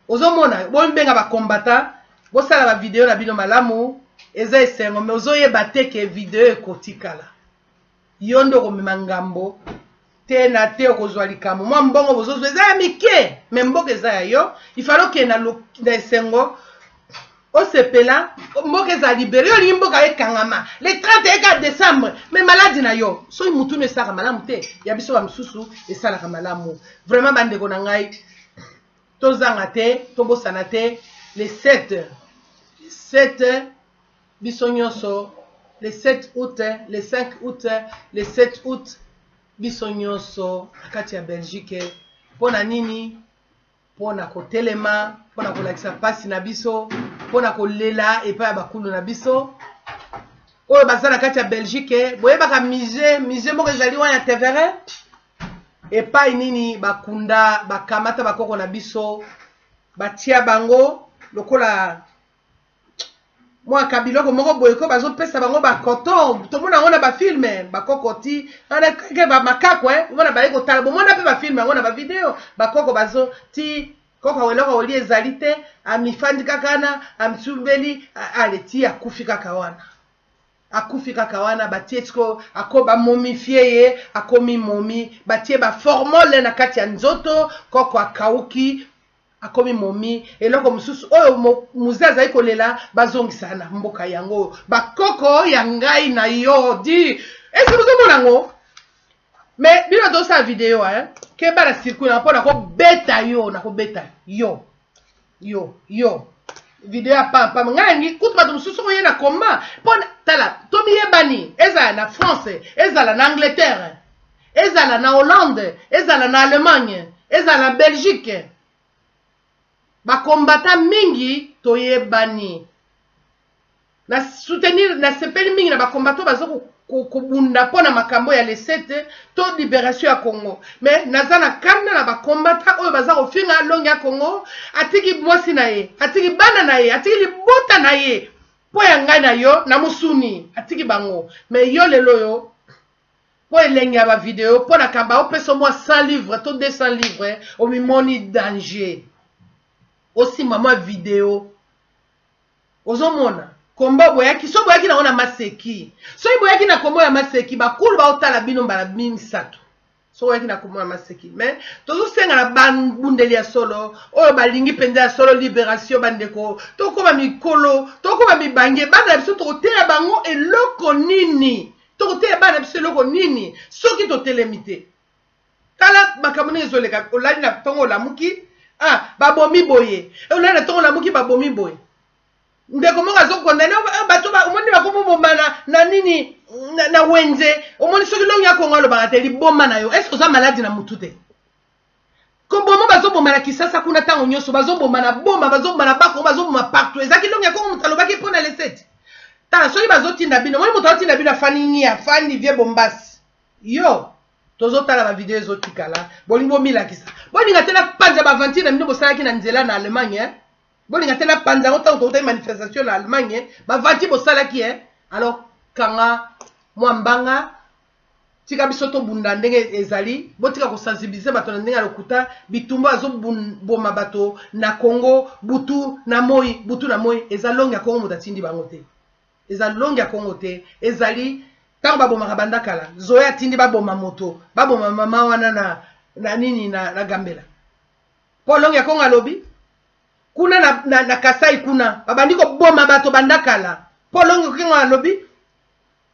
Speaker 1: ozomona bombenga ba combattant bosala ba vidéo na bino malamu eza esengo mais ozoyeba te ke vidéo ekotikala yo ndo komema ngambo te na te okozwa likambo mwa mbongo bozozwa eza ya mike me mboka eza ya yo ifalo ke na esengo osepela mboka eza libere yo lingi mboka ekangama le 31 décembre me maladi na yo soki mutu no esalaka malamu te ya biso bamisusu esalaka malamu vraiment bandeko na ngai tozanga te tobosana te le 7 biso nyonso le 7 août le 5 août le 7 août biso nyonso kati ya Belgique pona nini pona kotelema pona kolakisa pasi na biso pona kolela epa ya bakulu na biso oyo bazana kati ya Belgique boyebaka musée moko ezali wana ya Tevere epai nini bakunda bakamata bakoko na biso batia bango lokola moi kabiloko moko boyeko bazopesa bango bakoton tomona ngona ba filme bakokoti ana ke ba makako mona ba yeko tala bomona pe ba filme ngona ba video bakoko bazo ti koko weloko oli ezalite amifandi kakana amsumbeli aleti akufika kawana batie tsko akoba momifie ye akomi momi batie ba formole na kati ya nzoto koko akauki akomi momi eloko mususu oyo muze azali kolela bazongisa na mboka yango bakoko ya ngai na yo di esi bozomona ngo mais bino tozosala video keba na circuit mpona kobeta yo nakobeta yo video ya pampa ngai kutu bato mosusu oye na koma mpona tala tomiyebani ezala na France ezala na Angleterre ezala na Hollande ezala na Allemagne ezala na Belgique bakombata mingi toyebani na soutenir na sepeli mingi na bakombato bazo kobunda pona makambo ya le 7 to libération ya Congo mais nazana kanda na bakombata oyo baza kofinga longi ya Congo atiki mwasi na ye atiki bana na ye atiki libota na ye po ya ngai na yo na musuni atiki bango mais yo lelo yo po elengi ya ba video po na kamba opeso mwa 100 livres to 200 livres o mimoni danger aussi mama video ozomona komba boyaki so boyaki na ona maseki so boyaki na kombo ya maseki bakulu ba otala bino mbala misato so boyaki na kombo ya maseki mais tozo senga na bundeli ya solo oyo balingi penza ya solo libération bandeko tokoma mikolo tokoma mibange bana biso tokotela bango eloko nini tokotela bana biso eloko nini soki totelemite kala makamone ezoleka olani na tongo lamuki babomi boye olani na tongo lamuki babomi boye ndeko monga zo kondane bato ba omoni bakomo bomana na nini na wenze omoni soki longi akonga lo bagateli bomba na yo est-ce que ça maladie na mutute kombomo bazo bomana kisasa kuna tango nyoso bazo bomana bomba bazo bomana bako bazo bomana partout ezaki longi akonga mutalo baki pona lesete ta soki bazo tinda bino omoni mutalo tinda bino afani ni afani vie bombasi yo tozo tala ba video ezo tikala bolingo milakisa bolinga tena panza ba aventure na bino bosalaki na nzela na Allemagne bolinga tena panza autant que manifestation en Allemagne ba vati bo salaki alors kanga mwambanga tika bisoto bunda ndenge ezali botika ko sensibiliser bato na ndenge lokuta bitumba azo boma bato na Congo butu na moi ezalongi ya Congo mutatindi bango te ezalongi ya Congo te ezali tango baboma kabanda kala zoya tindi baboma moto baboma mama wana na nini na Gambela polongi ya Congo alobi kuna na Kasai kuna babandi ko boma bato bandakala polongo kingo alobi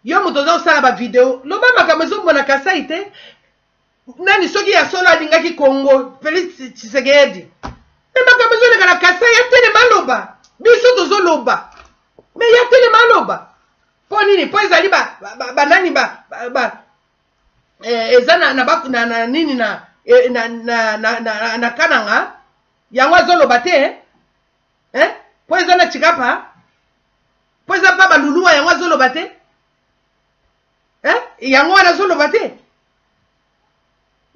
Speaker 1: yo moto zo sala ba video loba makamezo mona Kasai te nani soki ya solo alingaki Congo Félix Tshisekedi me makamezo le kana Kasai ya tele maloba biso tozo loba me ya tele maloba po nini po ezali ba nani ba ezana na nini na kananga yango azoloba te po eza na chikapa po eza pa baluluwa yango azoloba te yango wana azoloba te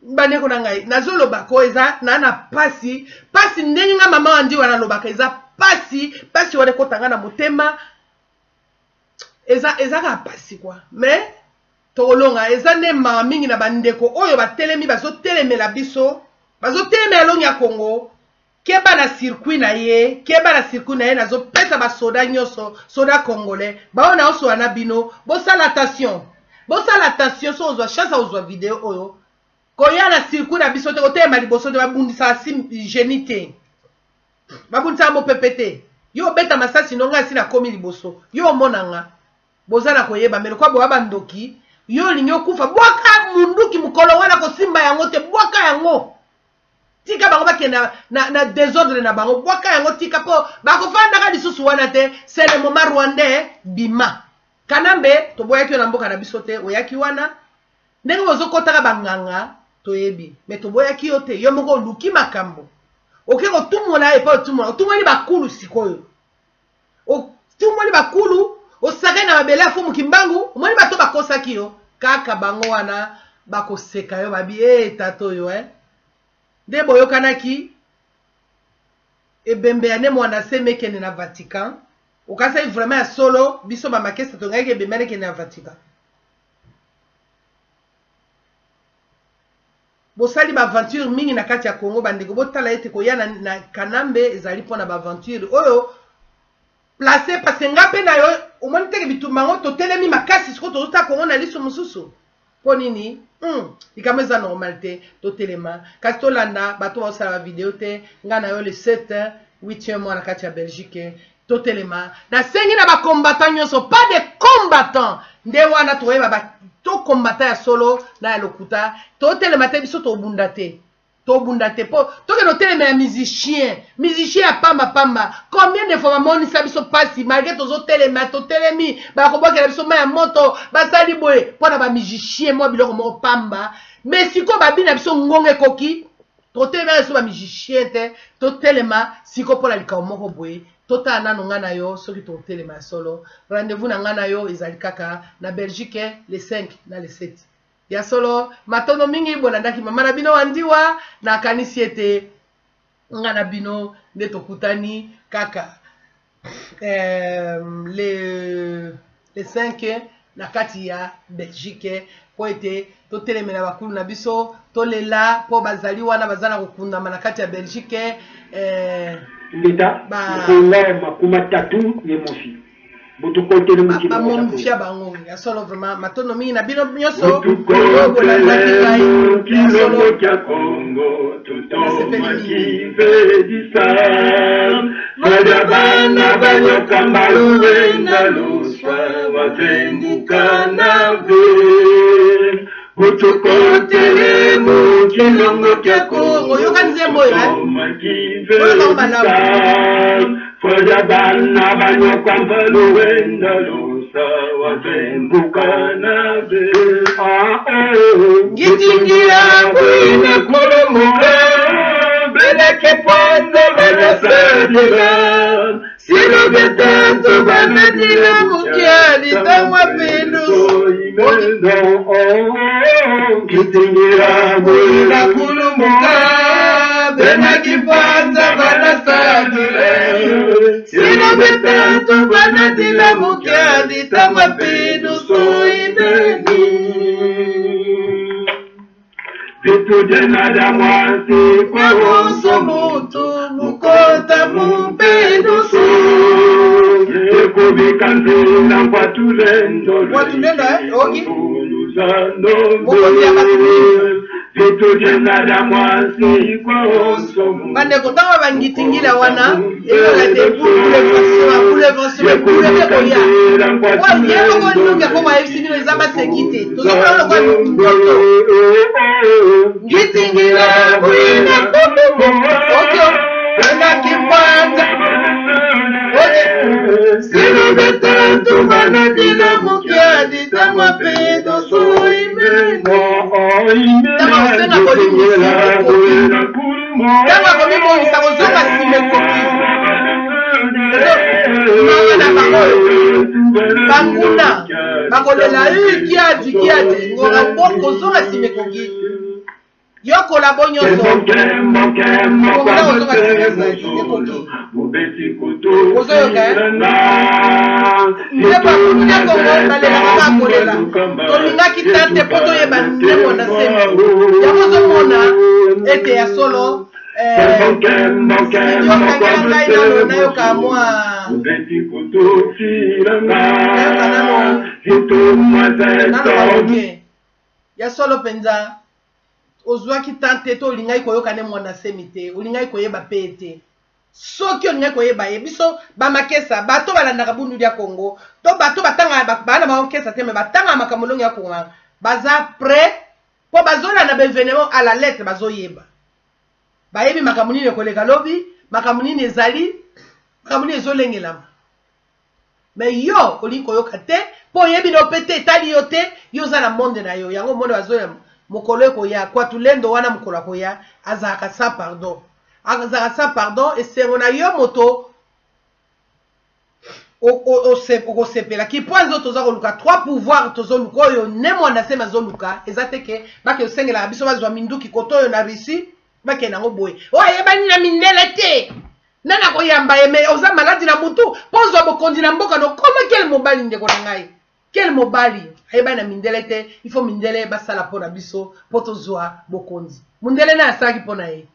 Speaker 1: bandeko na ngai nazoloba ko eza na pasi ndenge nga mama wandi wana lobaka eza pasi wana ekotanga na motema eza ka pasi kwa mais tolonga eza ne mama mingi na bandeko oyo batelemi bazotelemela biso bazotelemela longi ya Congo keba na circuit na ye nazo pesa ba soda nyoso soda congolais ba ona oso wana bino bosala attention so ozwa chance ozwa video oyo koya na circuit na biso te kotema liboso te babundisa sim genite babundisa mo pepete yo beta masasi nonga sina komi liboso yo monanga bozana koyeba melo kwa bo bandoki yo linyo kufa bwaka munduki mukolo wana ko simba yango te bwaka yango tika bango bakena na désordre na bango bwaka yango tika po bakofanda ka lisusu wana te c'est le moment rwandais bima kanambe to boyaki na mboka na biso te oyaki wana ndenge bozokotaka banganga toyebi mais to boyaki yo te yo moko luki makambo okeko tumola epa tumoni bakulu sikoyo tumoni bakulu osaka na mabele afu mukimbangu omoni bato bakosaki yo kaka bango wana bakoseka yo babi tato yo nde boyokanaki ebembe ya ne mwana semekene na Vatican okasa vraiment ya solo biso bamakesa tongaki ebembe nekene na Vatican bosali ba aventure mingi na kati ya Congo bandeko botala ete koya na Kanambe ezali pona ba aventure oyo placé parce ngape na yo omoni teke bitumbango totelemi makasi siko tozota Congo na liso mususu ponini ikameza normalité totelema kasi tolanda bato basala video te ngana yo le 7 8e mois na kati ya Belgique totelema na sengi na ba combattant nyonso pas de combattant nde wana toyeba to combattant ya solo na ya lokuta totelema te biso tobunda te po toke notelema ya musicien ya pamba combien de fois bamoni sa biso pasi malgré tozotelema totelemi bakobwakela biso ma ya moto basali boye mpona bamusicien mwa biloko moko pamba mais siko babi na biso ngongo ekoki totelema biso bamusicien te totelema siko mpona likao moko boye totala nano nga na yo soki totelema ya solo rendez-vous na nga na yo ezali kaka na Belgique le 5 na le 7 ya solo matono mingi bolandaki mama na bino wandiwa na kanisi ete nga na bino nde tokutani kaka les 5 na kati ya Belgique po ete totelemela bakulu na biso tolela po bazali wana bazana kokundama na kati ya Belgique
Speaker 2: leta kola makuma tatu ye mofi botukote le mukili
Speaker 1: bamomfia bango ya solo vraiment matono mingi na bino nyonso
Speaker 2: bolandaki ngai ya solo kya Congo totomakipedisa fada bana banyoka maluwe na luswa wazenguka na ve botukotele mukilongo kya Congo totomakipedisa fada bana banyoka maluwe na luswa wazenguka na ve
Speaker 1: ngitingira
Speaker 2: kwina kulumuka beleke pwanda banasadila silo betanto banadila
Speaker 1: mukiali tamwa pindusu
Speaker 2: ngitingira kwina kulumuka beleke pwanda banasadila silo betanto banadila mukiali tamwa pindusu ineni vitu jenada mwasi kwa uso mutu mukota mumpedusu ekubikanzina kwa tulendo vitu jenada mwasi kwa uso mutu
Speaker 1: bande kotanga bangitingila wana elolate poulevansimekoya yekokonyunga po bayebisinilo eza basekite tozokola kwa ndoto ngitingira kwina okyo nakipanda
Speaker 2: silo betanto banadila mukiadi tamwa pedo soimeno
Speaker 1: tanga komimongisa kozonga nsima ekoki mangana bango banguna bakolela kiadi ngora kozonga nsima ekoki yokola bo nyonso ozoyoka nde bakunda kongo balelaka kolela tolingaki tante mpo toyeba ndemo na semi yango ozomona ete ya solo yokangela ngai nano nayoka mwa nano ya solo mpenza ozwaki tante to olingai koyoka ne mwana semi te olingai koyeba pe te soki olingai koyeba ye biso bamakesa bato balandaka bundu ya Congo to bato batanga bana baokesa te me batanga makambo longi ya Congo baza prêt po bazolanda bevenement à la lettre bazoyeba bayebi makambo nini koleka lobi makambo nini ezali makambo nini ezolengelama mais yo olingi koyoka te po oyebi no pe te etali yo te yo oza na monde na yo yango monde bazoya mokolo ekoya kwa tulendo wana mokolo akoya azalaka sans pardon esengo na yo moto okosepela kipo nzo toza koluka 3 pouvoir tozoluka oyo ne mwana se mazoluka eza teke bake osengelaka biso bazwa minduki koto oyo na Russie bake nango boye oyebani na mindele te nana koyamba eme oza maladi na mutu pozwa bokondi na mboka no koma quel mobali ndeko na ngai quel mobali ayeba na mindele te il faut mindele basala pona biso poto zwa bokonzi mindele na asaki pona ye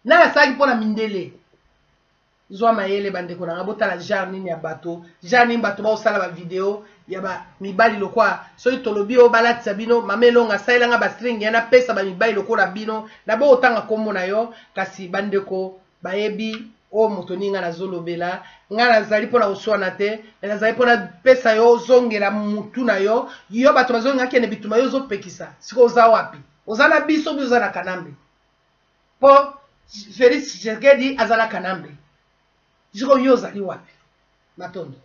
Speaker 1: na asaki pona mindele zwa mayele bandeko na botala genre nini ya bato genre nini bato ba osala ba video ya ba mibali lokwa so itolobi o balati bino mamelonga sailanga ba string yana pesa ba mibali lokola bino na bo otanga kombo na yo kasi bandeko bayebi o motoninga na zolobela nga nazali pona oswana te nazali pona pesa yo zongela mutu na yo yo bato bazonga kene bituma yo zopekisa siko oza wapi oza na biso bizo na Kanambe po Félix Tshisekedi azala Kanambe siko yo ozali wapi matondo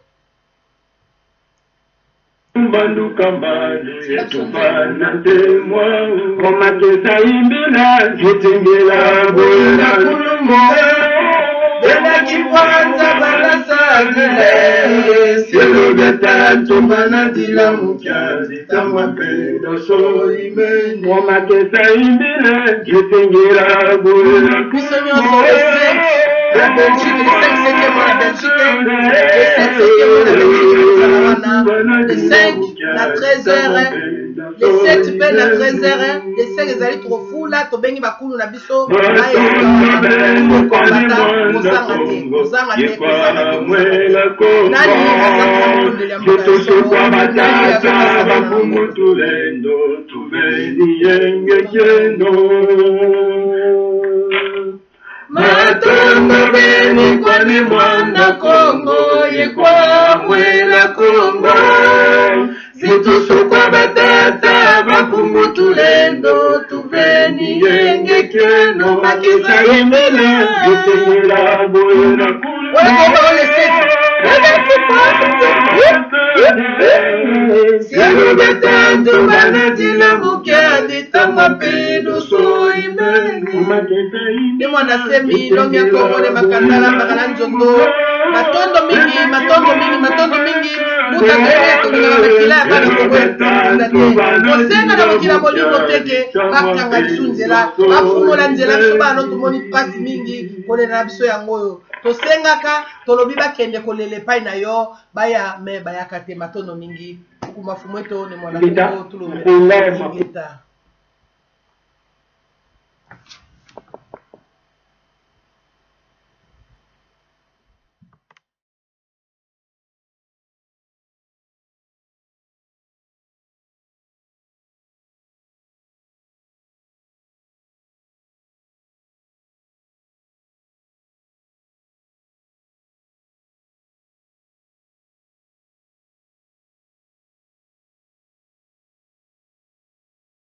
Speaker 2: Banduka mbali etufana temwa koma kesa imbina kitengela bwela kulumo Bena kipwanza bana sadile Silo gata tumbana dila mkiazi Tamwa pedo so imeni Koma kesa imbina kitengela bwela kulumo
Speaker 1: La Belgique, les 5 septièmes de la Belgique, les 5 na 13h, les 7 pe na 13h, les 5 ezali trop fou là to bengi bakulu na biso na kombata kozanga te nani azaka kondele mboka Matongo beni kwani mwana Kongo yekwa mwela Kongo Zitusu kwa batata bapungu tulendo tubeni yenge keno Makisa imela yutengela boyona kulu Sianu betantu banatila mukia ditangwa pedo so imeni Ni mwana semi longi ya Kongo ne makandala makala njondo Matondo mingi Muta kwenye kwenye makila ya kani kwenye Mosenga na wakila molingo teke Bakanga lisunzela Bafungola njela Msoba tumoni pasi mingi Kone na biso ya ngoyo Tosenga ka Tolobi bakende kolele pai na yo Baya me baya kate matondo mingi Kumafumweto ni mwana Kongo Tulumela